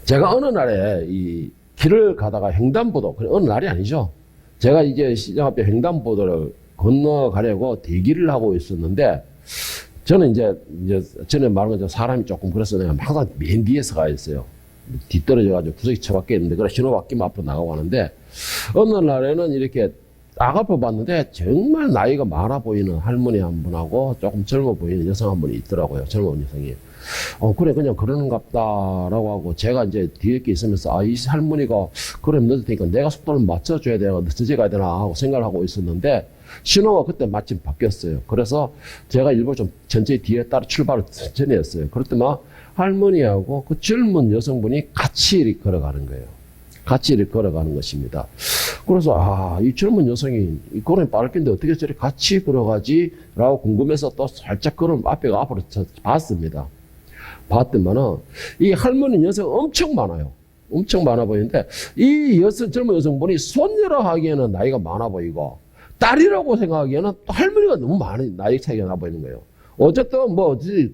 제가 어느 날에 이 길을 가다가 횡단보도, 어느 날이 아니죠. 제가 이제 시장 앞에 횡단보도를 건너가려고 대기를 하고 있었는데, 저는 이제 전에 말한 것처럼 사람이 조금 그래서 내가 항상 맨 뒤에서 가 있어요. 뒤떨어져가지고 구석이 처박혀 있는데, 그래 신호 바뀌면 앞으로 나가고 하는데, 어느 날에는 이렇게 딱 앞을 봤는데 정말 나이가 많아 보이는 할머니 한 분하고 조금 젊어 보이는 여성 한 분이 있더라고요. 젊은 여성이. 그래, 그냥 그러는갑다라고 하고, 제가 이제 뒤에 게 있으면서, 이 할머니가, 그래, 늦을 테니까 내가 속도를 맞춰줘야 되나, 늦어져 가야 되나 하고 생각을 하고 있었는데, 신호가 그때 마침 바뀌었어요. 그래서 제가 일부러 좀 천천히 뒤에 따라 출발을 천천히 했어요. 그랬더니 할머니하고 그 젊은 여성분이 같이 이렇게 걸어가는 거예요. 같이 이렇게 걸어가는 것입니다. 그래서, 이 젊은 여성이, 이 걸음이 빠를 텐데 어떻게 저렇게 같이 걸어가지? 라고 궁금해서 또 살짝 걸음 앞으로 봤습니다. 봤더만은, 이 할머니 여성 엄청 많아요. 엄청 많아 보이는데, 이 젊은 여성분이 손녀라 하기에는 나이가 많아 보이고, 딸이라고 생각하기에는 또 할머니가 너무 많은 나이 차이가 나 보이는 거예요. 어쨌든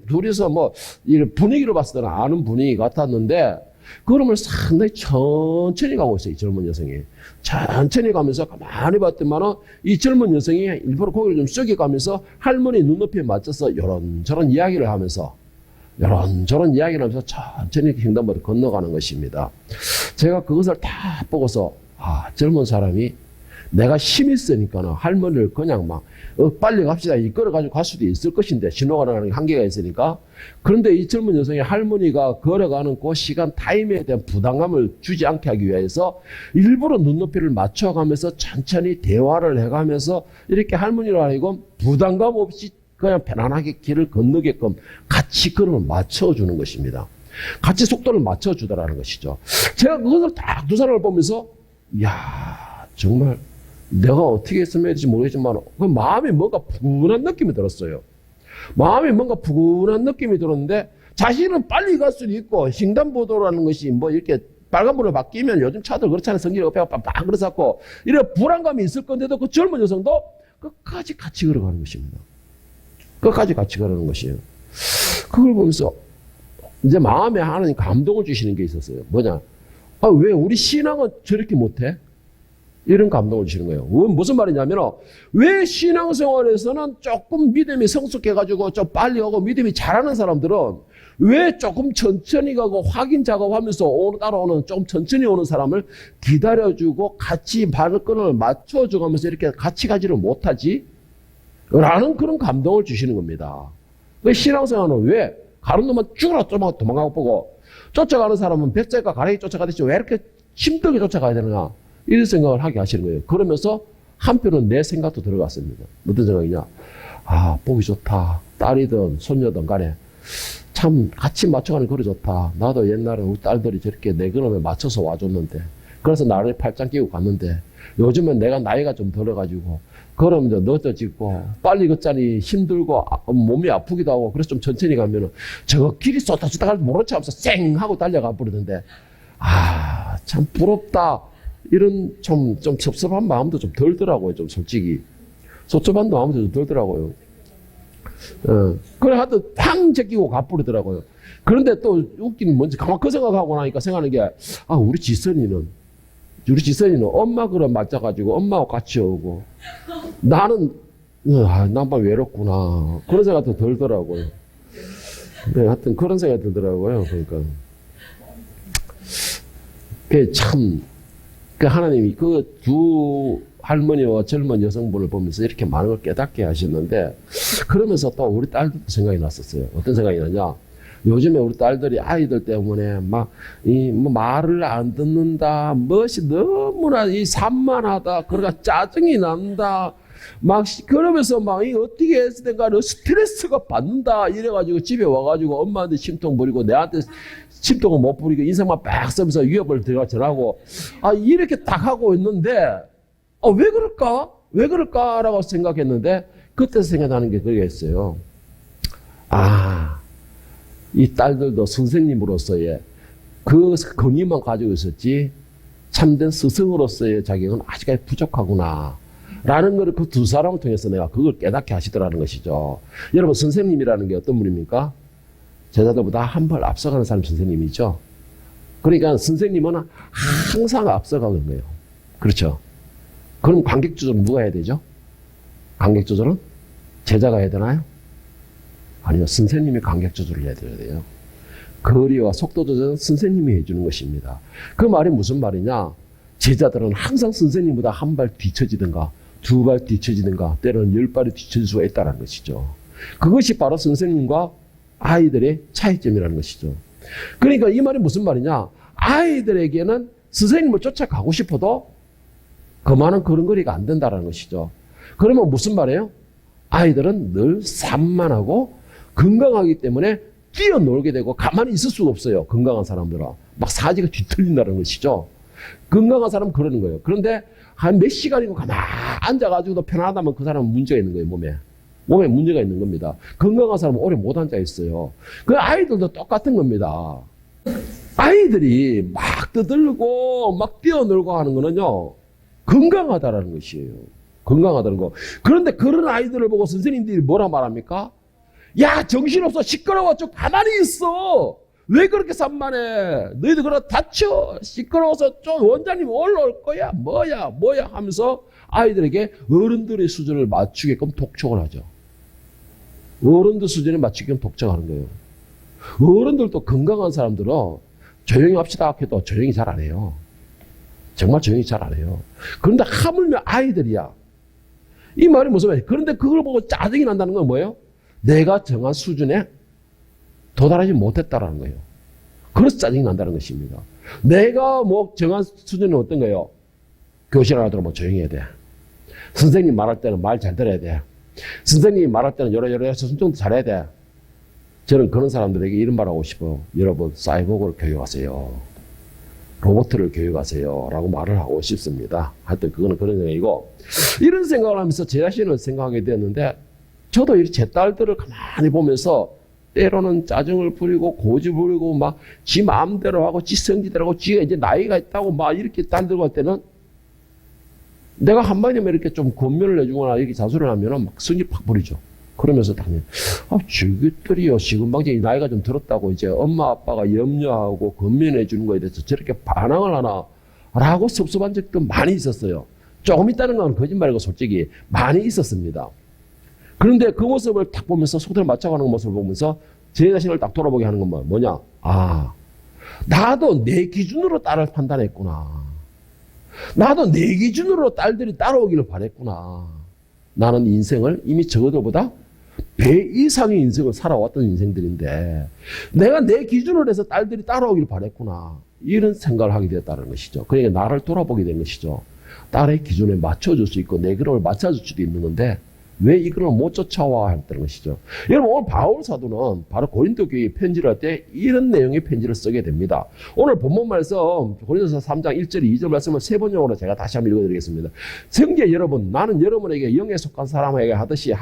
둘이서 이 분위기로 봤을 때는 아는 분위기 같았는데, 걸음을 상당히 천천히 가고 있어요, 이 젊은 여성이. 천천히 가면서 가만히 봤더만은 이 젊은 여성이 일부러 고개를 좀 숙여가면서 할머니 눈높이에 맞춰서 이런저런 이야기를 하면서 천천히 횡단보도를 건너가는 것입니다. 제가 그것을 다 보고서, 젊은 사람이 내가 힘이 있으니까는 할머니를 그냥 빨리 갑시다. 걸어가지고 갈 수도 있을 것인데, 신호가 나는 한계가 있으니까. 그런데 이 젊은 여성이 할머니가 걸어가는 그 시간 타임에 대한 부담감을 주지 않게 하기 위해서 일부러 눈높이를 맞춰가면서 천천히 대화를 해가면서 이렇게 할머니를 하고 부담감 없이 그냥 편안하게 길을 건너게끔 같이 걸음을 맞춰주는 것입니다. 같이 속도를 맞춰주더라는 것이죠. 제가 그것을 딱 두 사람을 보면서, 정말 내가 어떻게 했으면 해야 될지 모르겠지만, 그 마음에 뭔가 푸근한 느낌이 들었어요. 마음에 뭔가 푸근한 느낌이 들었는데, 자신은 빨리 갈 수도 있고, 횡단보도라는 것이 이렇게 빨간불로 바뀌면 요즘 차들 그렇잖아요. 성질이 업해가 빡 그래서갖고, 이런 불안감이 있을 건데도 그 젊은 여성도 끝까지 같이 걸어가는 것입니다. 끝까지 같이 걸어가는 것이에요. 그걸 보면서, 이제 마음에 하나님 감동을 주시는 게 있었어요. 뭐냐? 왜 우리 신앙은 저렇게 못해? 이런 감동을 주시는 거예요. 무슨 말이냐면, 왜 신앙생활에서는 조금 믿음이 성숙해가지고 좀 빨리 오고 믿음이 잘하는 사람들은 왜 조금 천천히 가고 확인 작업하면서 따라오는 좀 천천히 오는 사람을 기다려주고 같이 발걸음을 맞춰주면서 이렇게 같이 가지를 못하지? 라는 그런 감동을 주시는 겁니다. 그 신앙생활은 왜 가는 놈만 쭉 도망가고 보고 쫓아가는 사람은 뱃살과 가랭이 쫓아가듯이 왜 이렇게 힘들게 쫓아가야 되느냐? 이런 생각을 하게 하시는 거예요. 그러면서 한편은 내 생각도 들어갔습니다. 어떤 생각이냐? 보기 좋다. 딸이든 손녀든 간에 참 같이 맞춰가는 거 그래 좋다. 나도 옛날에 우리 딸들이 저렇게 내 걸음에 맞춰서 와줬는데, 그래서 나를 팔짱 끼고 갔는데, 요즘은 내가 나이가 좀 들어가지고 걸으면 늦어지고 빨리 걷자니 힘들고 몸이 아프기도 하고, 그래서 좀 천천히 가면은 저거 길이 쏟다 갈 모른 척 하면서 쌩 하고 달려가 버리는데, 참 부럽다. 이런 좀 섭섭한 마음도 좀 들더라고요. 좀 솔직히. 섭섭한 마음도 좀 들더라고요. 그래, 하여튼 팡 제끼고 가버리더라고요. 그런데 또 웃기는 뭔지 가만 그 생각하고 나니까 생각하는 게, 우리 지선이는 엄마 그럼 맞아가지고 엄마하고 같이 오고, 나는, 난만 외롭구나. 그런 생각도 들더라고요. 네, 하여튼 그런 생각이 들더라고요. 그러니까. 참, 하나님이 그 두 할머니와 젊은 여성분을 보면서 이렇게 많은 걸 깨닫게 하셨는데, 그러면서 또 우리 딸도 생각이 났었어요. 어떤 생각이 나냐? 요즘에 우리 딸들이 아이들 때문에 말을 안 듣는다, 무엇이 너무나 산만하다, 그러니까 짜증이 난다, 그러면서 어떻게 했을 때가 스트레스가 받는다, 이래가지고 집에 와가지고 엄마한테 심통 부리고 내한테 심통을 못 부리고 인상만 빡 쓰면서 위협을 전하고, 이렇게 딱 하고 있는데, 왜 그럴까? 왜 그럴까라고 생각했는데, 그때 생각나는 게 그게 있어요. 이 딸들도 선생님으로서의 그 권위만 가지고 있었지, 참된 스승으로서의 자격은 아직까지 부족하구나. 라는 걸 그 두 사람을 통해서 내가 그걸 깨닫게 하시더라는 것이죠. 여러분, 선생님이라는 게 어떤 분입니까? 제자들보다 한 발 앞서가는 사람이 선생님이죠. 그러니까 선생님은 항상 앞서가는 거예요. 그렇죠. 그럼 관객 조절은 누가 해야 되죠? 관객 조절은 제자가 해야 되나요? 아니요. 선생님이 관객 조절을 해야 돼요. 거리와 속도 조절은 선생님이 해주는 것입니다. 그 말이 무슨 말이냐? 제자들은 항상 선생님보다 한 발 뒤처지든가 두 발 뒤처지든가 때로는 10발이 뒤처질 수가 있다는 것이죠. 그것이 바로 선생님과 아이들의 차이점이라는 것이죠. 그러니까 이 말이 무슨 말이냐? 아이들에게는 선생님을 쫓아가고 싶어도 그만한 걸음걸이가 안 된다는 것이죠. 그러면 무슨 말이에요? 아이들은 늘 산만하고 건강하기 때문에 뛰어놀게 되고 가만히 있을 수가 없어요. 건강한 사람들은. 막 사지가 뒤틀린다는 것이죠. 건강한 사람은 그러는 거예요. 그런데 한 몇 시간이고 가만히 앉아가지고도 편하다면 그 사람은 문제가 있는 거예요. 몸에 문제가 있는 겁니다. 건강한 사람은 오래 못 앉아 있어요. 그 아이들도 똑같은 겁니다. 아이들이 막 떠들고 막 뛰어놀고 하는 거는요, 건강하다라는 것이에요. 건강하다는 거. 그런데 그런 아이들을 보고 선생님들이 뭐라 말합니까? 야, 정신없어. 시끄러워. 좀 가만히 있어. 왜 그렇게 산만해? 너희들 그러다 다쳐. 시끄러워서 좀 원장님 올라올 거야. 뭐야 하면서 아이들에게 어른들의 수준을 맞추게끔 독촉을 하죠. 어른들 수준에 맞추게끔 독촉하는 거예요. 어른들도 건강한 사람들은 조용히 합시다 해도 조용히 잘 안 해요. 정말 조용히 잘 안 해요. 그런데 하물며 아이들이야. 이 말이 무슨 말이에요? 그런데 그걸 보고 짜증이 난다는 건 뭐예요? 내가 정한 수준에 도달하지 못했다라는 거예요. 그래서 짜증이 난다는 것입니다. 내가 뭐 정한 수준은 어떤 거예요? 교실 하나 들어오면 조용히 해야 돼. 선생님 말할 때는 말 잘 들어야 돼. 선생님이 말할 때는 여러 순종도 잘해야 돼. 저는 그런 사람들에게 이런 말 하고 싶어요. 여러분, 사이보그를 교육하세요. 로봇을 교육하세요. 라고 말을 하고 싶습니다. 하여튼 그거는 그런 생각이고, 이런 생각을 하면서 제 자신을 생각하게 되었는데, 저도 이렇게 제 딸들을 가만히 보면서 때로는 짜증을 부리고 고집을 부리고 막 지 마음대로 하고 지 성지대로 하고 지가 이제 나이가 있다고 막 이렇게 딸들과 할 때는 내가 한마디면 이렇게 좀 권면을 해주거나 이렇게 자수를 하면은 막 성질 팍 부리죠. 그러면서 당연히 저것들이요, 시금방지 나이가 좀 들었다고 이제 엄마 아빠가 염려하고 권면해 주는 거에 대해서 저렇게 반항을 하나 라고 섭섭한 적도 많이 있었어요. 조금 있다는 건 거짓말이고 솔직히 많이 있었습니다. 그런데 그 모습을 딱 보면서 속도를 맞춰가는 모습을 보면서 제 자신을 딱 돌아보게 하는 건 뭐냐? 나도 내 기준으로 딸을 판단했구나. 나도 내 기준으로 딸들이 따라오기를 바랬구나. 나는 인생을 이미 저들보다 배 이상의 인생을 살아왔던 인생들인데 내가 내 기준으로 해서 딸들이 따라오기를 바랬구나. 이런 생각을 하게 되었다는 것이죠. 그러니까 나를 돌아보게 된 것이죠. 딸의 기준에 맞춰줄 수 있고 내 그릇을 맞춰줄 수도 있는 건데 왜 이 그릇을 못 쫓아와 했다는 것이죠. 여러분, 오늘 바울 사도는 바로 고린도 교회에 편지를 할 때 이런 내용의 편지를 쓰게 됩니다. 오늘 본문 말씀 고린도서 3장 1절 2절 말씀을 세 번역으로 제가 다시 한번 읽어드리겠습니다. 성계 여러분, 나는 여러분에게 영에 속한 사람에게 하듯이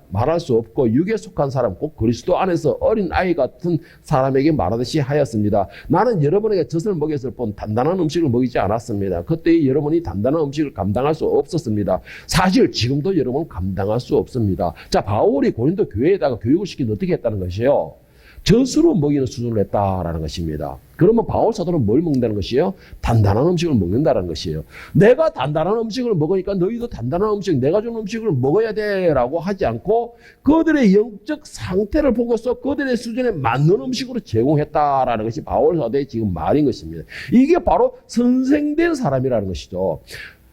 말할 수 없고 육에 속한 사람 곧 그리스도 안에서 어린 아이 같은 사람에게 말하듯이 하였습니다. 나는 여러분에게 젖을 먹였을 뿐 단단한 음식을 먹이지 않았습니다. 그때 여러분이 단단한 음식을 감당할 수 없었습니다. 사실 지금도 여러분 감당할 수 없습니다. 자, 바울이 고린도 교회에다가 교육을 시키는 어떻게 했다는 것이에요? 젖으로 먹이는 수준을 했다라는 것입니다. 그러면 바울 사도는 뭘 먹는다는 것이에요? 단단한 음식을 먹는다는 것이에요. 내가 단단한 음식을 먹으니까 너희도 단단한 음식, 내가 준 음식을 먹어야 돼라고 하지 않고 그들의 영적 상태를 보고서 그들의 수준에 맞는 음식으로 제공했다라는 것이 바울 사도의 지금 말인 것입니다. 이게 바로 선생된 사람이라는 것이죠.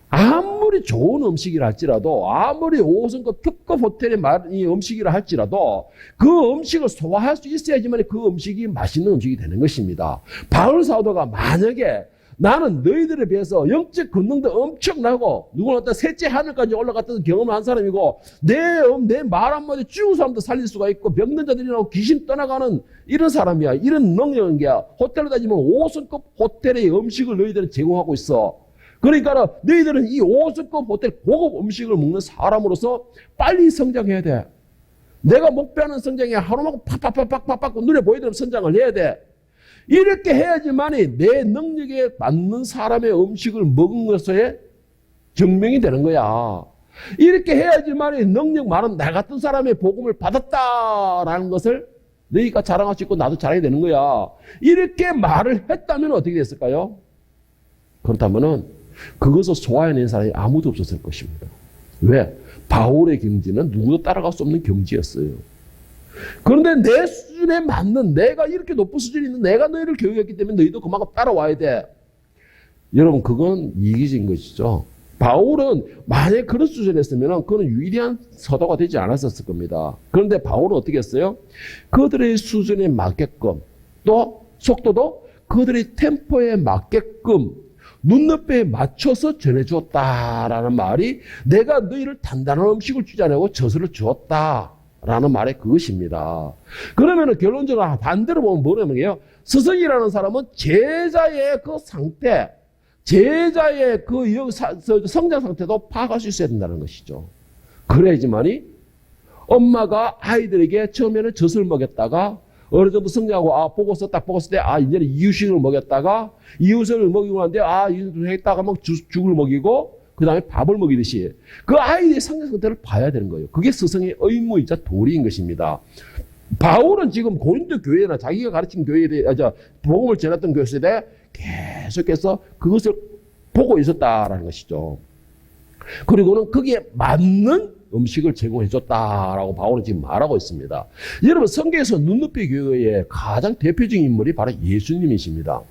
아무리 좋은 음식이라 할지라도 아무리 5성급 특급 호텔의 음식이라 할지라도 그 음식을 소화할 수 있어야지만 그 음식이 맛있는 음식이 되는 것입니다. 바울 사도가 만약에 나는 너희들에 비해서 영적 권능도 엄청나고 누구나 어떤 셋째 하늘까지 올라갔던 경험을 한 사람이고 내 말 한마디 죽은 사람도 살릴 수가 있고 병든 자들이라고 귀신 떠나가는 이런 사람이야. 이런 능력인 게야. 호텔로 따지면 5성급 호텔의 음식을 너희들은 제공하고 있어. 그러니까 너희들은 이 5성급 호텔 고급 음식을 먹는 사람으로서 빨리 성장해야 돼. 내가 목표하는 성장에 하루만큼 팍팍팍팍팍 눈에 보이도록 성장을 해야 돼. 이렇게 해야지만이 내 능력에 맞는 사람의 음식을 먹은 것에 증명이 되는 거야. 이렇게 해야지만이 능력 많은 나 같은 사람의 복음을 받았다라는 것을 너희가 자랑할 수 있고 나도 자랑이 되는 거야. 이렇게 말을 했다면 어떻게 됐을까요? 그렇다면은 그것을 소화해낸 사람이 아무도 없었을 것입니다. 왜? 바울의 경지는 누구도 따라갈 수 없는 경지였어요. 그런데 내 수준에 맞는, 내가 이렇게 높은 수준이 있는 내가 너희를 교육했기 때문에 너희도 그만큼 따라와야 돼. 여러분, 그건 이기적인 것이죠. 바울은 만약에 그런 수준이었으면 그는 위대한 서도가 되지 않았었을 겁니다. 그런데 바울은 어떻게 했어요? 그들의 수준에 맞게끔, 또 속도도 그들의 템포에 맞게끔 눈높이에 맞춰서 전해주었다라는 말이, 내가 너희를 단단한 음식을 주지 않고 젖을 주었다라는 말의 그것입니다. 그러면 결론적으로 반대로 보면 뭐냐면요, 스승이라는 사람은 제자의 그 상태, 제자의 그 성장 상태도 파악할 수 있어야 된다는 것이죠. 그래야지만이 엄마가 아이들에게 처음에는 젖을 먹였다가 어느 정도 성장하고, 보고서 딱 먹었을 때, 이제는 이유식을 먹였다가, 이유식을 먹이고 나는데, 이유식을 했다가 막 죽을 먹이고, 그 다음에 밥을 먹이듯이, 그 아이의 성장 상태를 봐야 되는 거예요. 그게 스승의 의무이자 도리인 것입니다. 바울은 지금 고린도 교회나 자기가 가르친 교회에 대해, 복음을 전했던 교회에 대해 계속해서 그것을 보고 있었다라는 것이죠. 그리고는 거기에 맞는 음식을 제공해 줬다라고 바울은 지금 말하고 있습니다. 여러분, 성경에서 눈높이 교회의 가장 대표적인 인물이 바로 예수님이십니다.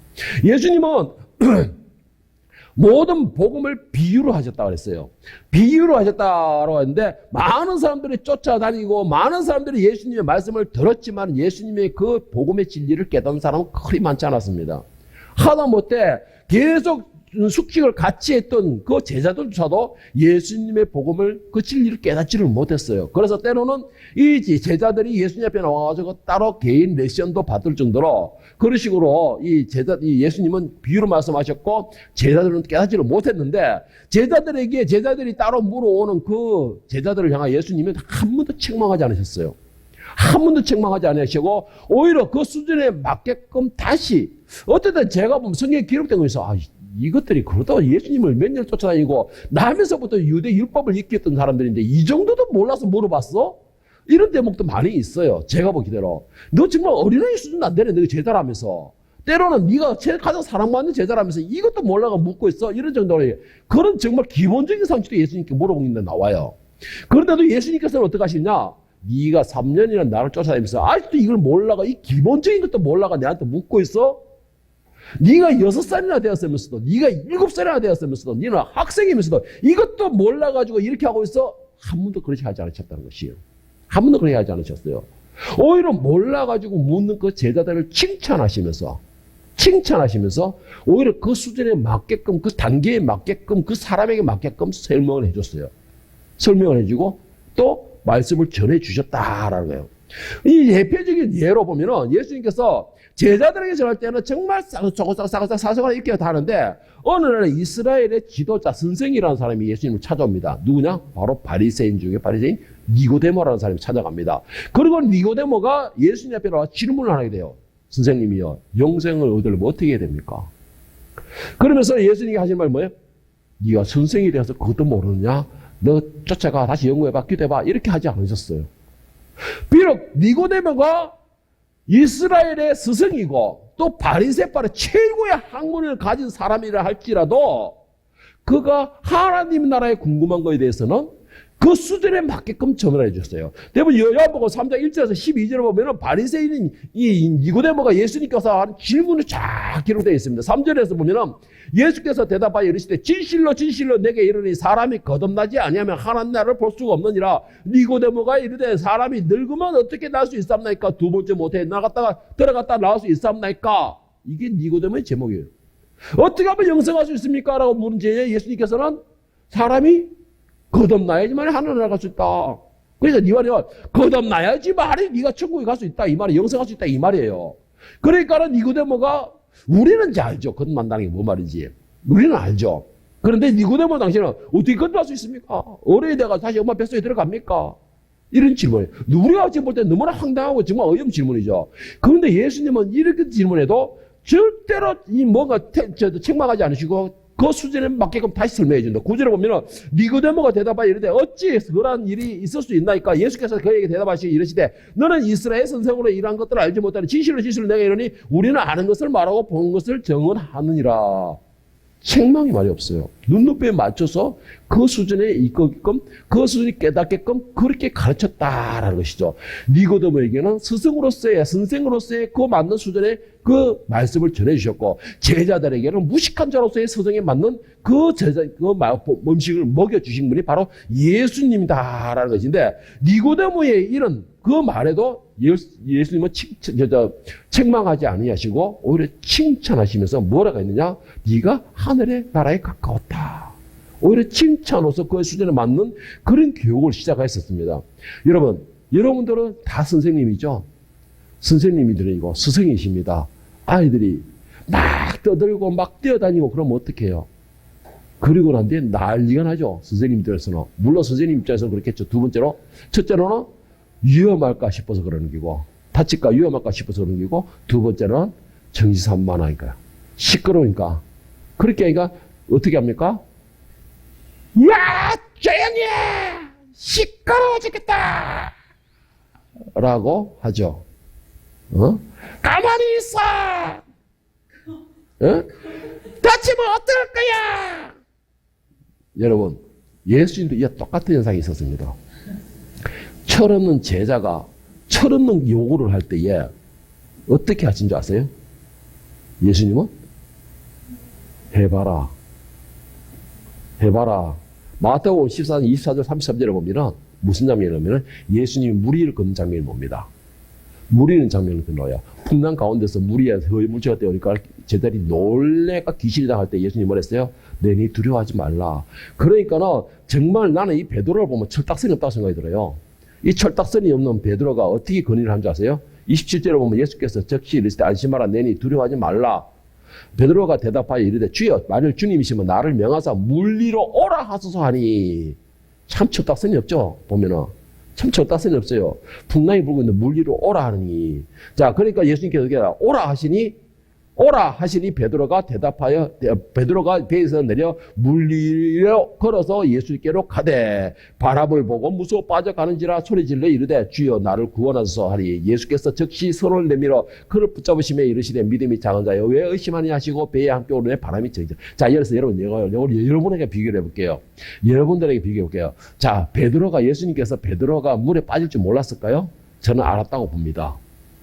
예수님은 모든 복음을 비유로 하셨다고 그랬어요. 비유로 하셨다고 했는데, 많은 사람들이 쫓아다니고 많은 사람들이 예수님의 말씀을 들었지만 예수님의 그 복음의 진리를 깨닫는 사람은 그리 많지 않았습니다. 하다못해 계속 숙식을 같이 했던 그 제자들조차도 예수님의 복음을, 그 진리를 깨닫지를 못했어요. 그래서 때로는 이 제자들이 예수님 앞에 나와가지고 따로 개인 레션도 받을 정도로, 그런 식으로 이 예수님은 비유로 말씀하셨고 제자들은 깨닫지를 못했는데, 제자들이 따로 물어오는 그 제자들을 향해 예수님은 한 번도 책망하지 않으셨어요. 한 번도 책망하지 않으시고 오히려 그 수준에 맞게끔 다시, 어쨌든 제가 보면 성경에 기록된 거 있어. 이것들이 그러다가 예수님을 몇 년 쫓아다니고 나면서부터 유대 율법을 익혔던 사람들인데 이 정도도 몰라서 물어봤어? 이런 대목도 많이 있어요. 제가 보기대로. 너 정말 어린아이 수준도 안 되네, 너 제자라면서. 때로는 네가 가장 사랑받는 제자라면서 이것도 몰라가 묻고 있어? 이런 정도로, 그런 정말 기본적인 상식도 예수님께 물어보는데 나와요. 그런데도 예수님께서는 어떻게 하시냐? 네가 3년이나 나를 쫓아다니면서 아직도 이걸 몰라가, 이 기본적인 것도 몰라가 내한테 묻고 있어? 네가 6살이나 되었으면서도, 네가 7살이나 되었으면서도, 네는 학생이면서도 이것도 몰라가지고 이렇게 하고 있어? 한 번도 그렇게 하지 않으셨다는 것이에요. 한 번도 그렇게 하지 않으셨어요. 오히려 몰라가지고 묻는 그 제자들을 칭찬하시면서 오히려 그 수준에 맞게끔, 그 단계에 맞게끔, 그 사람에게 맞게끔 설명을 해줬어요. 설명을 해주고 또 말씀을 전해주셨다라는 거예요. 이 대표적인 예로 보면은 예수님께서 제자들에게 전할 때는 정말 사소하게 이렇게 다 하는데, 어느 날 이스라엘의 지도자 선생이라는 사람이 예수님을 찾아옵니다. 누구냐? 바로 바리새인 중에 바리새인 니고데모라는 사람이 찾아갑니다. 그리고 니고데모가 예수님 앞에 나와 질문을 하게 돼요. 선생님이요, 영생을 얻으려면 어떻게 해야 됩니까? 그러면서 예수님이 하신 말이 뭐예요? 네가 선생이 되어서 그것도 모르느냐? 너 쫓아가, 다시 연구해봐, 기도해봐, 이렇게 하지 않으셨어요. 비록 니고데모가 이스라엘의 스승이고 또 바리새파의 최고의 학문을 가진 사람이라 할지라도 그가 하나님 나라에 궁금한 것에 대해서는 그 수준에 맞게끔 전을 해줬어요. 대부분 요한복음 3장 1절에서 12절을 보면 바리새인인 이 니고데모가 예수님께서 하는 질문이 쫙 기록되어 있습니다. 3절에서 보면 예수께서 대답하여 이르시되 진실로 진실로 내게 이르니 사람이 거듭나지 아니하면 하나님 나라를 볼 수가 없느니라. 니고데모가 이르되 사람이 늙으면 어떻게 날 수 있사옵나이까? 두 번째 못해 들어갔다 나올 수 있사옵나이까? 이게 니고데모의 제목이에요. 어떻게 하면 영생할 수 있습니까? 라고 물은 제에 예수님께서는 사람이 거듭나야지만 하늘을 나갈 수 있다. 그래서 네 말이 거듭나야지만 네가 천국에 갈 수 있다, 이 말이, 영생할 수 있다, 이 말이에요. 그러니까는 니고데모가, 우리는 이제 알죠, 거듭난다는 게 뭐 말인지. 우리는 알죠. 그런데 니고데모 당신은 어떻게 거듭날 수 있습니까? 어른이 돼가 다시 엄마 뱃속에 들어갑니까? 이런 질문이에요. 우리가 지금 볼 때 너무나 황당하고 정말 어이없는 질문이죠. 그런데 예수님은 이렇게 질문해도 절대로 이 뭔가 책망하지 않으시고 그 수준에 맞게끔 다시 설명해 준다. 구절에 보면은 니고데모가 대답하여 이르되 어찌 그러한 일이 있을 수 있나이까? 예수께서 그에게 대답하시기 이르시되 너는 이스라엘 선생으로 이러한 것들을 알지 못하니 진실로 내가 이르니 우리는 아는 것을 말하고 본 것을 증언하느니라. 책망이 말이 없어요. 눈높이에 맞춰서 그 수준에 있게끔 그 수준이 깨닫게끔 그렇게 가르쳤다라는 것이죠. 니고데모에게는 스승으로서의 선생으로서의 그 맞는 수준의 그 말씀을 전해주셨고 제자들에게는 무식한 자로서의 서정에 맞는 그 음식을 먹여주신 분이 바로 예수님이다라는 것인데 니고데모의 이런 그 말에도 예수님은 책망하지 아니하시고 오히려 칭찬하시면서 뭐라고 했느냐? 네가 하늘의 나라에 가까웠다. 오히려 칭찬으로서 그 수준에 맞는 그런 교육을 시작했었습니다. 여러분들은 다 선생님이죠. 선생님이들이고 스승이십니다. 아이들이 막 떠들고 막 뛰어다니고 그러면 어떡해요? 그리고 난 뒤에 난리가 나죠. 선생님들에서는. 물론 선생님 입장에서는 그렇겠죠. 두 번째로, 첫째로는 위험할까 싶어서 그러는 거고, 다칠까 위험할까 싶어서 그러는 거고, 두 번째는 정지산만하니까, 시끄러우니까. 그렇게 하니까 어떻게 합니까? 야, 조용히 해! 시끄러워 죽겠다! 라고 하죠. 가만히 있어! 다치면 어떨 거야! 여러분, 예수님도 이 똑같은 현상이 있었습니다. 철없는 제자가 철없는 요구를 할 때에 어떻게 하신 줄 아세요? 예수님은 해봐라. 마태복음 14장 24절 33절에 보면 무슨 장면이냐면 예수님이 무리를 걷는 장면을 봅니다. 무리는 장면을 건너요. 풍랑 가운데서 무리에 거의 물체가 되어오니까 제자들이 놀래가 귀신이 당할 때 예수님이 뭐랬어요? 너희 두려워하지 말라. 그러니까는 정말 나는 이 베드로를 보면 철딱선이 없다고 생각이 들어요. 이 철딱선이 없는 베드로가 어떻게 건의를 한 줄 아세요? 27절에 보면 예수께서 적시 이르시되 안심하라 너희 두려워하지 말라. 베드로가 대답하여 이르되 주여 만일 주님이시면 나를 명하사 물 위로 오라 하소서 하니. 참 철딱선이 없죠. 보면은 참 철딱선이 없어요. 풍랑이 불고 있는데 물 위로 오라 하니. 자, 그러니까 예수님께서 오라 하시니 베드로가 대답하여 베드로가 배에서 내려 물 위로 걸어서 예수께로 가되 바람을 보고 무서워 빠져가는지라 소리질러 이르되 주여 나를 구원하소서 하니 예수께서 즉시 손을 내밀어 그를 붙잡으시며 이르시되 믿음이 작은 자여 왜 의심하니 하시고 배에 함께 오르니 바람이 정져. 자, 그래서 여러분에게 비교를 해볼게요. 여러분들에게 비교해 볼게요. 자, 예수님께서 베드로가 물에 빠질 줄 몰랐을까요? 저는 알았다고 봅니다.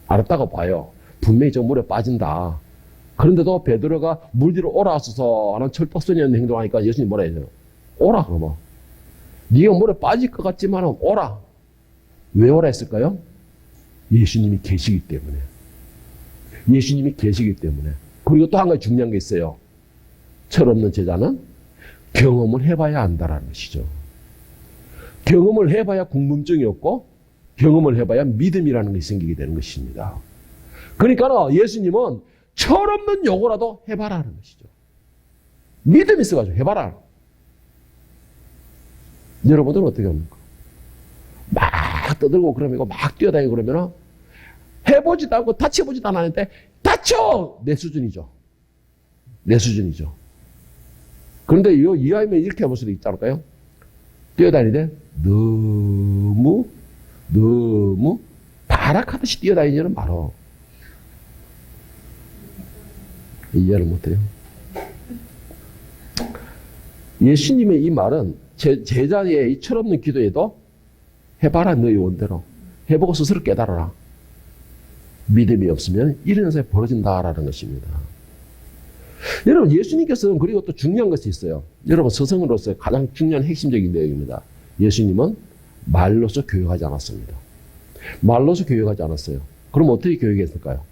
알았다고 봐요. 분명히 저 물에 빠진다. 그런데도 베드로가 물 뒤로 오라 하소서 하는 철떡선이 있는 행동하니까 예수님 뭐라 해요? 오라 그러면. 네가 물에 빠질 것 같지만 오라. 왜 오라 했을까요? 예수님이 계시기 때문에. 예수님이 계시기 때문에. 그리고 또 한 가지 중요한 게 있어요. 철없는 제자는 경험을 해봐야 안다라는 것이죠. 경험을 해봐야 궁금증이 없고 경험을 해봐야 믿음이라는 것이 생기게 되는 것입니다. 그러니까 예수님은 철없는 요구라도 해봐라는 것이죠. 믿음이 있어가지고 해봐라. 여러분들은 어떻게 합니까? 막 떠들고 그러면 막 뛰어다니고 그러면 해보지도 않고 다쳐보지도 않았는데 다쳐! 내 수준이죠. 그런데 이 아이면 이렇게 해볼 수도 있지 않을까요? 뛰어다니는데 너무 발악하듯이 뛰어다니지는 말어. 이해를 못해요. 예수님의 이 말은 제자의 이 철없는 기도에도 해봐라 너희 원대로. 해보고 스스로 깨달아라. 믿음이 없으면 이런 현상이 벌어진다라는 것입니다. 여러분 예수님께서는 그리고 또 중요한 것이 있어요. 여러분 스승으로서 가장 중요한 핵심적인 내용입니다. 예수님은 말로서 교육하지 않았습니다. 말로서 교육하지 않았어요. 그럼 어떻게 교육했을까요?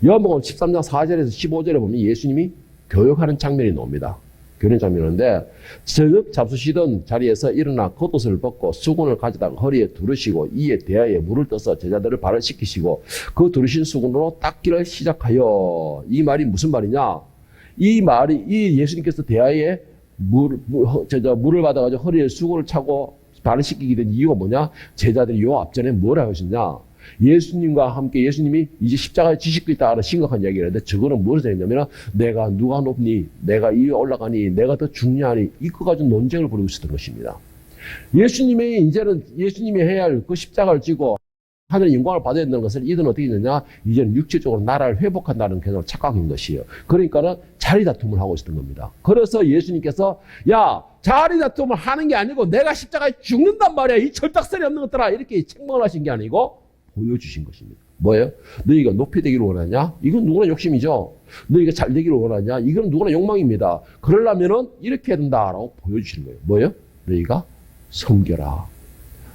요한복음 13장 4절에서 15절에 보면 예수님이 교육하는 장면이 나옵니다. 그런 장면인데 저녁 잡수시던 자리에서 일어나 겉옷을 벗고 수건을 가져다가 허리에 두르시고 이에 대야에 물을 떠서 제자들을 발을 씻기시고 그 두르신 수건으로 닦기를 시작하여. 이 말이 무슨 말이냐? 이 예수님께서 대야에 물을 받아가지고 허리에 수건을 차고 발을 씻기게 된 이유가 뭐냐? 제자들이 요 앞전에 뭐라 하셨냐? 예수님과 함께 예수님이 이제 십자가에 지식도 있다는 심각한 이야기를 했는데 저거는 무엇을 했냐면 내가 누가 높니? 내가 위에 올라가니? 내가 더 중요하니? 이거 가지고 논쟁을 벌이고 있었던 것입니다. 예수님이 이제는 예수님이 해야 할 그 십자가를 지고 하늘의 영광을 받아야 된다는 것을 이들은 어떻게 되느냐? 이제는 육체적으로 나라를 회복한다는 개념을 착각인 것이에요. 그러니까는 자리 다툼을 하고 있었던 겁니다. 그래서 예수님께서 야 자리 다툼을 하는 게 아니고 내가 십자가에 죽는단 말이야. 이 철딱선이 없는 것들아. 이렇게 책망을 하신 게 아니고 보여주신 것입니다. 뭐예요? 너희가 높이 되기를 원하냐? 이건 누구나 욕심이죠. 너희가 잘 되기를 원하냐? 이건 누구나 욕망입니다. 그러려면은 이렇게 해야 된다라고 보여주시는 거예요. 뭐예요? 너희가 섬겨라.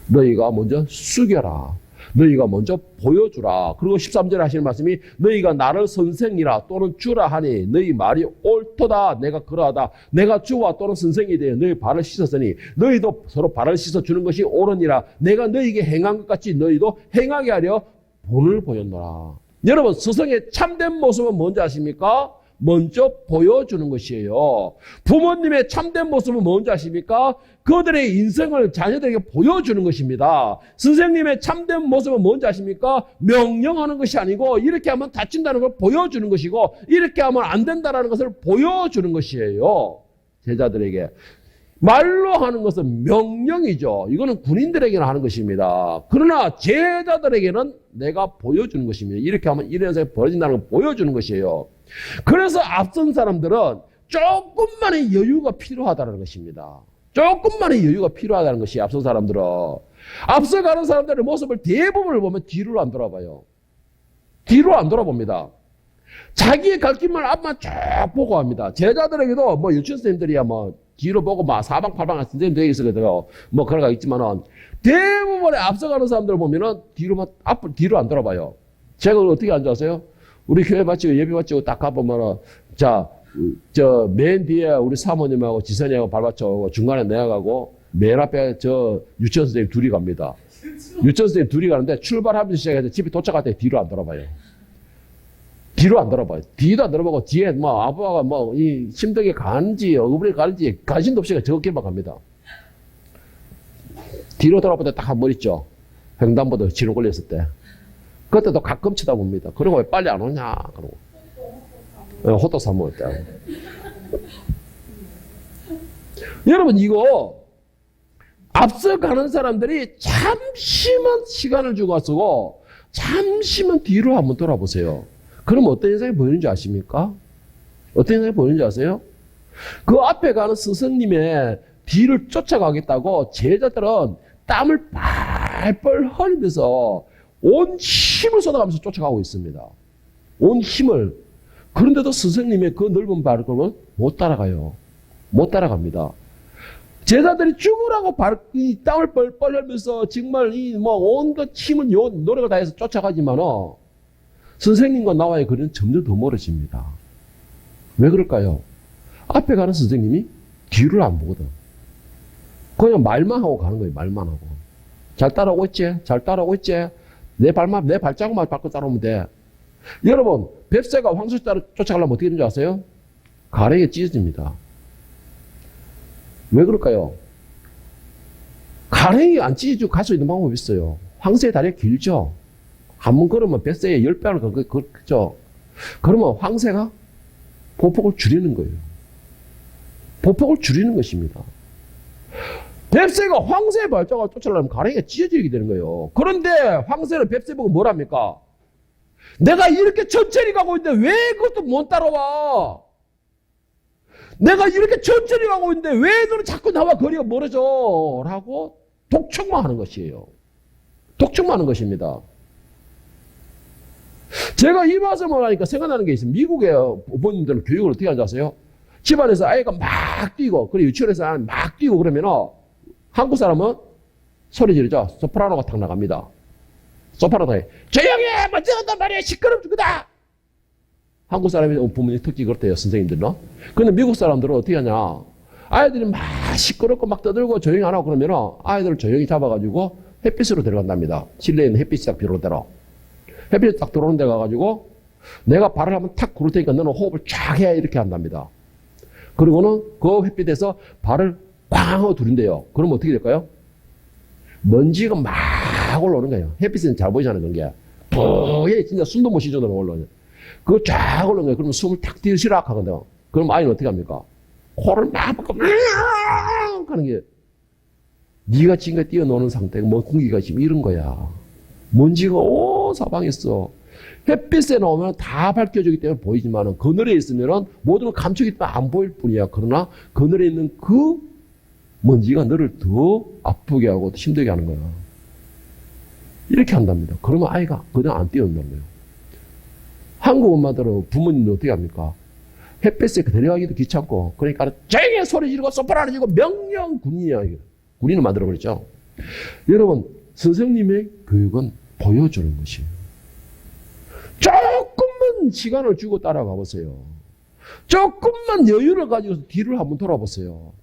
너희가 먼저 숙여라. 너희가 먼저 보여주라. 그리고 13절에 하시는 말씀이 너희가 나를 선생이라 또는 주라 하니 너희 말이 옳도다. 내가 그러하다. 내가 주와 또는 선생이 되어 너희 발을 씻었으니 너희도 서로 발을 씻어주는 것이 옳으니라. 내가 너희에게 행한 것 같이 너희도 행하게 하려 본을 보였노라. 여러분 스승의 참된 모습은 뭔지 아십니까? 먼저 보여주는 것이에요. 부모님의 참된 모습은 뭔지 아십니까? 그들의 인생을 자녀들에게 보여주는 것입니다. 선생님의 참된 모습은 뭔지 아십니까? 명령하는 것이 아니고 이렇게 하면 다친다는 걸 보여주는 것이고 이렇게 하면 안 된다는 것을 보여주는 것이에요. 제자들에게. 말로 하는 것은 명령이죠. 이거는 군인들에게는 하는 것입니다. 그러나 제자들에게는 내가 보여주는 것입니다. 이렇게 하면 이런 현상이 벌어진다는 걸 보여주는 것이에요. 그래서 앞선 사람들은 조금만의 여유가 필요하다는 것입니다. 조금만의 여유가 필요하다는 것이 앞선 사람들은. 앞서가는 사람들의 모습을 대부분을 보면 뒤로 안 돌아봐요. 뒤로 안 돌아봅니다. 자기의 갈 길만 앞만 쭉 보고 합니다. 제자들에게도 뭐 유치원 선생님들이야 뭐 뒤로 보고 막 사방팔방한 선생님도 있어도 뭐 그런 거 있지만은 대부분의 앞서가는 사람들을 보면은 뒤로 안 돌아봐요. 제가 어떻게 안 좋아하세요? 우리 교회 마치고 예배 마치고 딱 가보면은 저 맨 뒤에 우리 사모님하고 지선이하고 발맞춰 중간에 내가 가고 맨 앞에 저 유치원 선생님 둘이 갑니다. 유치원 선생님 둘이 가는데 출발하면서 시작해서 집에 도착할 때 뒤로 안 돌아봐요. 뒤로 안 돌아봐요. 뒤도 안 돌아보고 뒤에 뭐 아빠가 뭐 이 심덕에 가는지 어부에 가는지 관심도 없이 저렇게만 갑니다. 뒤로 돌아보다 딱 한 번 있죠. 횡단보도 지로 걸렸을 때. 그때도 가끔 쳐다봅니다. 그리고 왜 빨리 안 오냐 그러고. 호떡 사 먹을 때. 여러분 이거 앞서가는 사람들이 잠시만 시간을 주고 쓰고 잠시만 뒤로 한번 돌아보세요. 그럼 어떤 현상이 보이는지 아십니까? 어떤 현상이 보이는지 아세요? 그 앞에 가는 스승님의 뒤를 쫓아가겠다고 제자들은 땀을 뻘뻘 흘리면서 온 힘을 쏟아가면서 쫓아가고 있습니다. 온 힘을. 그런데도 스승님의 그 넓은 발걸음은 못 따라가요. 못 따라갑니다. 제자들이 죽으라고 이 땀을 뻘뻘 흘리면서 정말 이 뭐 온갖 힘을 노력을 다해서 쫓아가지만은 선생님과 나와의 거리는 점점 더 멀어집니다. 왜 그럴까요? 앞에 가는 선생님이 뒤를 안 보거든. 그냥 말만 하고 가는 거예요. 말만 하고. 잘 따라오고 있지? 잘 따라오고 있지? 내 발자국만 밟고 따라오면 돼. 여러분, 뱁새가 황소를 쫓아가려면 어떻게 되는지 아세요? 가래에 찢어집니다. 왜 그럴까요? 가래에 안 찢어지고 갈 수 있는 방법이 있어요. 황새의 다리가 길죠? 한 번 걸으면 뱃새에 10배를 걷죠. 그러면 황새가 보폭을 줄이는 거예요. 보폭을 줄이는 것입니다. 뱁새가 황새의 발자국을 쫓아가려면 가랭이가 찢어지게 되는 거예요. 그런데 황새는 뱁새 보고 뭐랍니까? 내가 이렇게 천천히 가고 있는데 왜 그것도 못 따라와? 내가 이렇게 천천히 가고 있는데 왜 너는 자꾸 나와 거리가 멀어져? 라고 독촉만 하는 것이에요. 독촉만 하는 것입니다. 제가 이 말씀을 하니까 생각나는 게 있어요. 미국의 부모님들은 교육을 어떻게 하는지 아세요? 집안에서 아이가 막 뛰고, 그리고 유치원에서 막 뛰고 그러면은 한국 사람은 소리 지르죠. 소프라노가 탁 나갑니다. 소프라노가 조용히 해! 먼저 간단 말이야! 시끄러워 죽겠다! 한국 사람의 부모님 특징이 그렇대요. 선생님들은. 근데 미국 사람들은 어떻게 하냐? 아이들이 막 시끄럽고 막 떠들고 조용히 안 하고 그러면은 아이들을 조용히 잡아가지고 햇빛으로 데려간답니다. 실내에 있는 햇빛이 딱 들어오는 대로. 햇빛이 딱 들어오는 데 가가지고 내가 발을 한번 탁 구를 테니까 너는 호흡을 쫙 해야 이렇게 한답니다. 그리고는 그 햇빛에서 발을 꽝 하고 두른대요. 그러면 어떻게 될까요? 먼지가 막 쫙 올라오는 거예요. 햇빛은 잘 보이잖아요, 그런 게. 뽀얘 진짜 숨도 못 쉬죠, 올라오는. 그거 쫙 올라오는 거예요. 그러면 숨을 탁 뛰시락 하거든요. 그럼 아이는 어떻게 합니까? 코를 막 막고 하는 게 네가 지금까지 뛰어노는 상태가 뭐 공기가 지금 이런 거야. 먼지가 온 사방에 있어. 햇빛에 나오면 다 밝혀지기 때문에 보이지만 그늘에 있으면 모든 걸 감추기 때문에 안 보일 뿐이야. 그러나 그늘에 있는 그 먼지가 너를 더 아프게 하고 더 힘들게 하는 거야. 이렇게 한답니다. 그러면 아이가 그냥 안 뛰어온다는 거예요. 한국 엄마들은 부모님들 어떻게 합니까? 햇빛에 데려가기도 귀찮고 그러니까 쨍에 소리 지르고 소프라노 지르고 명령 군인이야. 군인을 만들어버렸죠. 여러분 선생님의 교육은 보여주는 것이에요. 조금만 시간을 주고 따라가 보세요. 조금만 여유를 가지고 뒤를 한번 돌아보세요.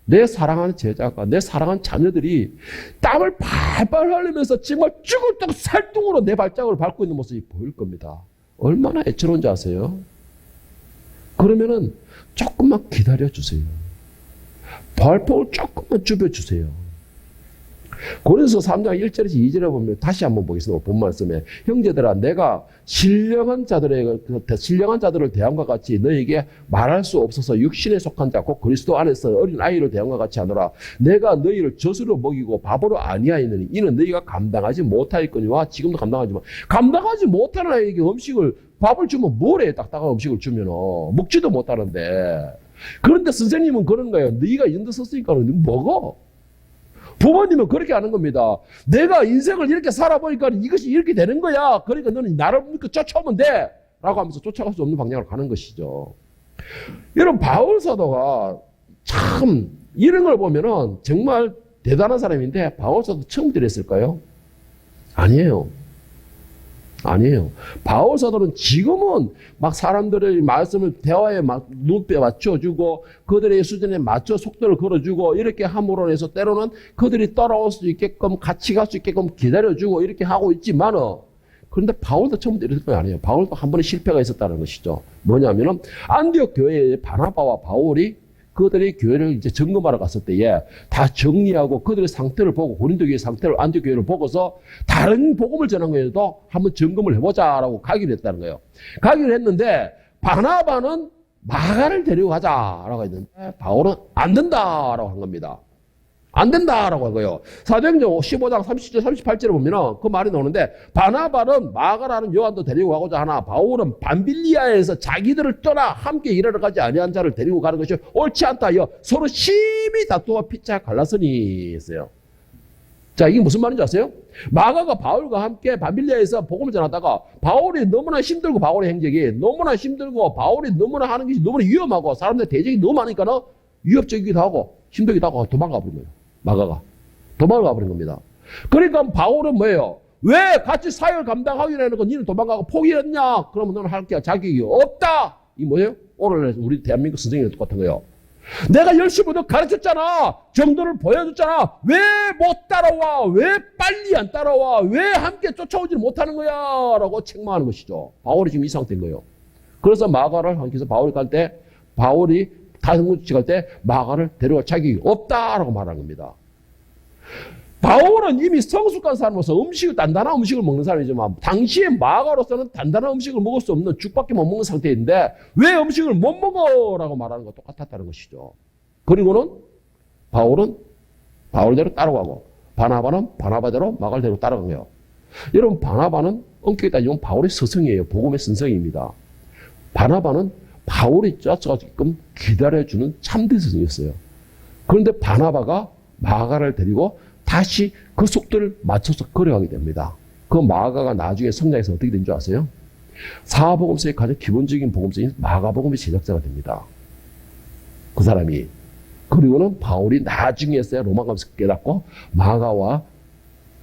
내 사랑하는 제자가 내 사랑하는 자녀들이 땀을 발발 흘리면서 정말 죽을 듯 살뚱으로 내 발자국을 밟고 있는 모습이 보일 겁니다. 얼마나 애처로운지 아세요? 그러면은 조금만 기다려주세요. 발폭을 조금만 줄여주세요. 고린도서 3장 1절에서 2절에 보면 다시 한번 보겠습니다. 본 말씀에 형제들아 내가 신령한 자들을 대함과 같이 너에게 말할 수 없어서 육신에 속한 자 곧 그리스도 안에서 어린 아이를 대함과 같이 하노라. 내가 너희를 젖으로 먹이고 밥으로 아니하였느니 이는 너희가 감당하지 못하였거니와 지금도 감당하지 못하는 아이에게 밥을 주면 뭐래? 딱딱한 음식을 주면 먹지도 못하는데. 그런데 선생님은 그런 거예요. 너희가 연도 썼으니까 먹어. 부모님은 그렇게 하는 겁니다. 내가 인생을 이렇게 살아보니까 이것이 이렇게 되는 거야. 그러니까 너는 나를 믿고 쫓아오면 돼. 라고 하면서 쫓아갈 수 없는 방향으로 가는 것이죠. 여러분, 바울 사도가 참 이런 걸 보면은 정말 대단한 사람인데 바울 사도 처음 들었을까요? 아니에요. 바울 사도는 지금은 막 사람들의 말씀을 대화에 눈에 맞춰주고 그들의 수준에 맞춰 속도를 걸어주고 이렇게 함으로 해서 때로는 그들이 따라올 수 있게끔 같이 갈 수 있게끔 기다려주고 이렇게 하고 있지만은 그런데 바울도 처음부터 이럴 거 아니에요. 바울도 한 번의 실패가 있었다는 것이죠. 뭐냐면은 안디옥 교회의 바나바와 바울이 그들의 교회를 이제 점검하러 갔을 때에 다 정리하고 그들의 상태를 보고 고린도 교회 상태를 안디옥 교회를 보고서 다른 복음을 전한 거에도 한번 점검을 해보자라고 가기로 했다는 거예요. 가기로 했는데 바나바는 마가를 데리고 가자라고 했는데 바울은 안 된다라고 한 겁니다. 안 된다라고 한 거예요. 사도행전 15장 30절 38절에 보면 그 말이 나오는데 바나바는 마가라는 요한도 데리고 가고자 하나 바울은 밤빌리아에서 자기들을 떠나 함께 일하러 가지 아니한 자를 데리고 가는 것이 옳지 않다. 서로 심히 다투어 피차 갈랐으니 했어요. 자, 이게 무슨 말인지 아세요? 마가가 바울과 함께 밤빌리아에서 복음을 전하다가 바울이 너무나 힘들고 바울의 행적이 너무나 힘들고 바울이 너무나 하는 것이 너무나 위험하고 사람들 대적이 너무 많으니까 위협적이기도 하고 힘들기도 하고 도망가 버린 거예요. 마가가 도망가 버린 겁니다. 그러니까 바울은 뭐예요? 왜 같이 사역을 감당하기로 해놓고 니는 도망가고 포기했냐? 그러면 너는 할 게 자격이 없다. 이 뭐예요? 오늘 우리 대한민국 선생님이 똑같은 거예요. 내가 열심히 너 가르쳤잖아. 정도를 보여줬잖아. 왜 못 따라와? 왜 빨리 안 따라와? 왜 함께 쫓아오지 못하는 거야? 라고 책망하는 것이죠. 바울이 지금 이 상태인 거예요. 그래서 마가를 한께서 바울이 갈 때 바울이 다른 곳에 갈 때 마가를 데려갈 자격이 없다라고 말하는 겁니다. 바울은 이미 성숙한 사람으로서 단단한 음식을 먹는 사람이지만 당시에 마가로서는 단단한 음식을 먹을 수 없는 죽밖에 못 먹는 상태인데 왜 음식을 못 먹어라고 말하는 것과 똑같았다는 것이죠. 그리고는 바울은 바울대로 따라가고 바나바는 바나바대로 마가를 데리고 따라간 거예요. 여러분, 바나바는 엄격히 따지면 바울의 스승이에요. 복음의 선생입니다. 바나바는 바울이 쫓아가게끔 기다려주는 참된 스승이었어요. 그런데 바나바가 마가를 데리고 다시 그 속도를 맞춰서 걸어가게 됩니다. 그 마가가 나중에 성장해서 어떻게 된 줄 아세요? 사복음서의 가장 기본적인 복음서인 마가복음의 제작자가 됩니다. 그 사람이. 그리고는 바울이 나중에서야 로마 가면서 깨닫고 마가와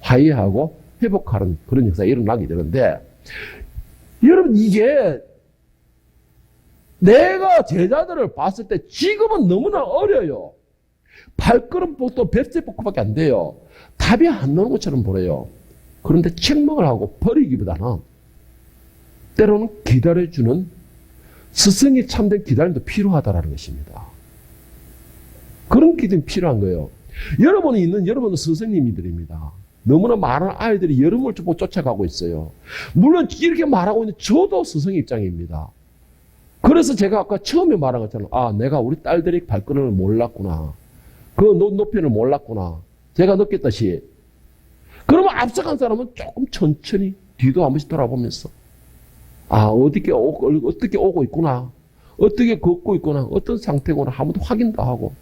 화해하고 회복하는 그런 역사가 일어나게 되는데 여러분, 이게 내가 제자들을 봤을 때 지금은 너무나 어려요. 발걸음복도 볏새복밖에 안 돼요. 답이 안 나오는 것처럼 보여요. 그런데 책망을 하고 버리기보다는 때로는 기다려주는 스승이 참된 기다림도 필요하다는 것입니다. 그런 기다림이 필요한 거예요. 여러분이 있는 여러분은 스승님들입니다. 너무나 많은 아이들이 여름을 쫓아가고 있어요. 물론 이렇게 말하고 있는 저도 스승 입장입니다. 그래서 제가 아까 처음에 말한 것처럼 아, 내가 우리 딸들이 발걸음을 몰랐구나. 그 높이를 몰랐구나. 제가 느꼈듯이. 그러면 앞서간 사람은 조금 천천히 뒤도 한 번씩 돌아보면서 아, 어떻게 오고 있구나. 어떻게 걷고 있구나. 어떤 상태구나. 한 번 더 확인도 하고.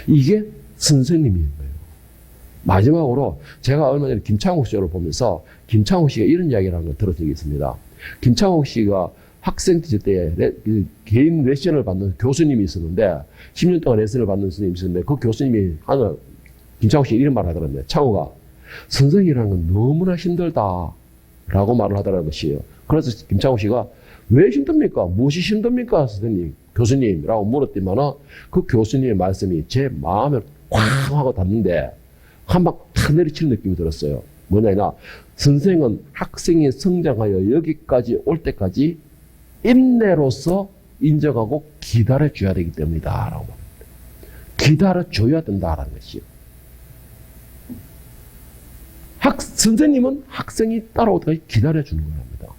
이게 선생님인 거예요. 마지막으로 제가 얼마 전에 김창욱 씨를 보면서 김창욱 씨가 이런 이야기를 하는 걸 들은 적이 있습니다. 김창욱 씨가 학생 때 개인 레슨을 받는 교수님이 있었는데 10년 동안 레슨을 받는 선생님이 있었는데 그 교수님이 하나 김창욱 씨가 이런 말을 하더라고요. 창욱아, 선생이라는 건 너무나 힘들다라고 말을 하더라는 것이에요. 그래서 김창욱 씨가 왜 힘듭니까? 무엇이 힘듭니까? 선생님, 교수님이라고 물었더니만 그 교수님의 말씀이 제 마음에 쾅 하고 닿는데 한 방 탁 내리치는 느낌이 들었어요. 뭐냐면 선생은 학생이 성장하여 여기까지 올 때까지 인내로서 인정하고 기다려줘야 되기 때문이다 라고 말합니다. 기다려줘야 된다라는 것이요. 선생님은 학생이 따라오기까지 기다려주는 겁니다.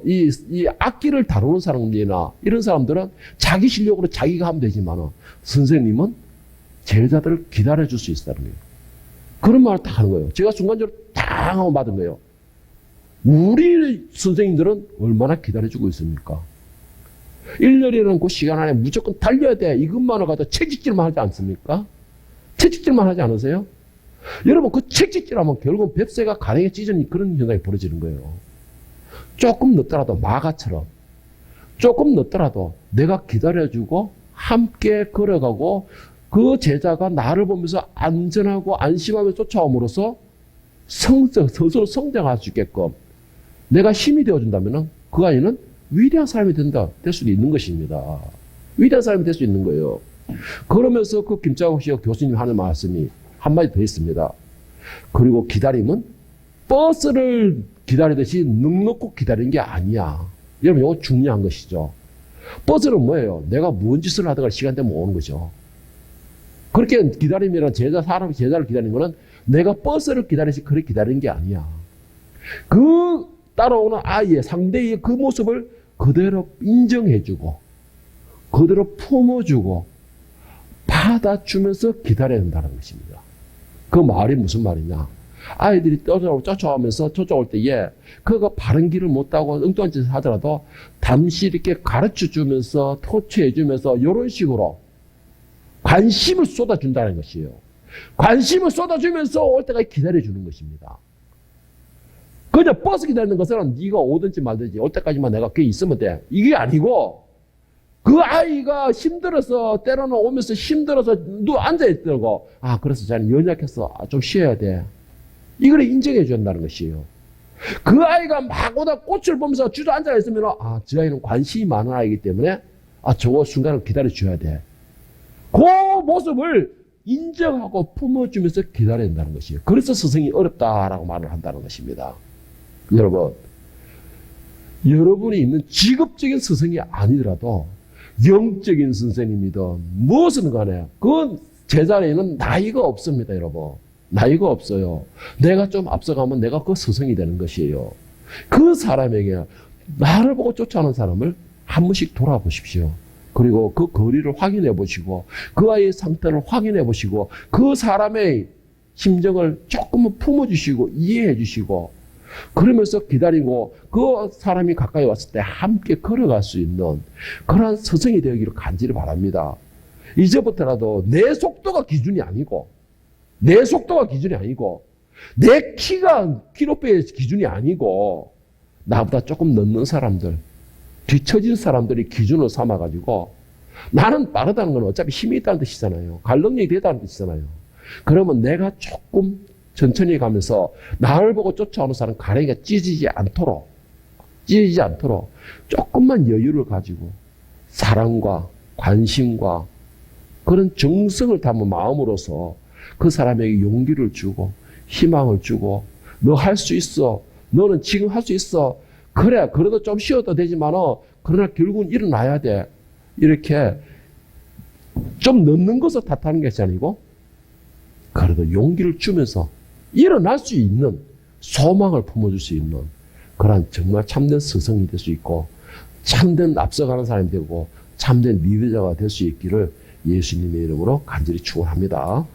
이 악기를 다루는 사람들이나 이런 사람들은 자기 실력으로 자기가 하면 되지만 선생님은 제자들을 기다려줄 수 있다는 거예요. 그런 말을 다 하는 거예요. 제가 순간적으로 당 하고 받은 거예요. 우리 선생님들은 얼마나 기다려주고 있습니까? 1년이라는 그 시간 안에 무조건 달려야 돼. 이것만을 갖다 채찍질만 하지 않습니까? 채찍질만 하지 않으세요? 여러분, 그 채찍질하면 결국 뱁새가 가랭이에 찢어지는 그런 현상이 벌어지는 거예요. 조금 늦더라도 마가처럼 조금 늦더라도 내가 기다려주고 함께 걸어가고 그 제자가 나를 보면서 안전하고 안심하며 쫓아옴으로써 스스로 성장할 수 있게끔 내가 힘이 되어준다면 그 아이는 위대한 사람이 될 수도 있는 것입니다. 위대한 사람이 될 수 있는 거예요. 그러면서 그 김창욱 씨가 교수님 하는 말씀이 한마디 더 있습니다. 그리고 기다림은 버스를 기다리듯이 넉넉히 기다리는 게 아니야. 여러분, 이거 중요한 것이죠. 버스는 뭐예요? 내가 무슨 짓을 하다가 시간 되면 오는 거죠. 그렇게 기다림이란 제자를 기다리는 거는 내가 버스를 기다리지 그렇게 기다리는 게 아니야. 그 따라오는 아이의 상대의 그 모습을 그대로 인정해주고 그대로 품어주고 받아주면서 기다려야 된다는 것입니다. 그 말이 무슨 말이냐? 아이들이 쫓아오면서 쫓아올 때에 그가 바른 길을 못 따고 엉뚱한 짓을 하더라도 잠시 이렇게 가르쳐주면서 토치해주면서 이런 식으로 관심을 쏟아준다는 것이에요. 관심을 쏟아주면서 올 때까지 기다려주는 것입니다. 그냥 버스 기다리는 것은 네가 오든지 말든지 올 때까지만 내가 거기 있으면 돼. 이게 아니고 그 아이가 힘들어서 때로는 오면서 힘들어서 앉아있더라고. 아, 그래서 자는 연약해서 좀 쉬어야 돼. 이걸 인정해 준다는 것이에요. 그 아이가 막 오다 꽃을 보면서 주저앉아 있으면 아, 저 아이는 관심이 많은 아이기 때문에 아, 저거 순간을 기다려줘야 돼. 그 모습을 인정하고 품어주면서 기다려야 된다는 것이에요. 그래서 스승이 어렵다라고 말을 한다는 것입니다. 여러분, 여러분이 있는 직업적인 스승이 아니더라도 영적인 선생님이든 무엇은 간에 그 제자리에는 나이가 없습니다. 여러분, 나이가 없어요. 내가 좀 앞서가면 내가 그 스승이 되는 것이에요. 그 사람에게 나를 보고 쫓아오는 사람을 한 번씩 돌아보십시오. 그리고 그 거리를 확인해 보시고 그 아이의 상태를 확인해 보시고 그 사람의 심정을 조금은 품어주시고 이해해 주시고 그러면서 기다리고 그 사람이 가까이 왔을 때 함께 걸어갈 수 있는 그러한 스승이 되기를 간절히 바랍니다. 이제부터라도 내 속도가 기준이 아니고 내 키로배의 기준이 아니고 나보다 조금 늦는 사람들, 뒤처진 사람들이 기준으로 삼아가지고 나는 빠르다는 건 어차피 힘이 있다는 뜻이잖아요. 갈능력이 되다는 뜻이잖아요. 그러면 내가 조금 천천히 가면서 나를 보고 쫓아오는 사람 가랭이가 찢어지지 않도록 조금만 여유를 가지고 사랑과 관심과 그런 정성을 담은 마음으로서 그 사람에게 용기를 주고 희망을 주고 너 할 수 있어. 너는 지금 할 수 있어. 그래, 그래도 좀 쉬어도 되지만 그러나 결국은 일어나야 돼. 이렇게 좀 늦는 것을 탓하는 것이 아니고 그래도 용기를 주면서 일어날 수 있는 소망을 품어줄 수 있는 그런 정말 참된 스승이 될 수 있고 참된 앞서가는 사람이 되고 참된 리더자가 될 수 있기를 예수님의 이름으로 간절히 축원합니다.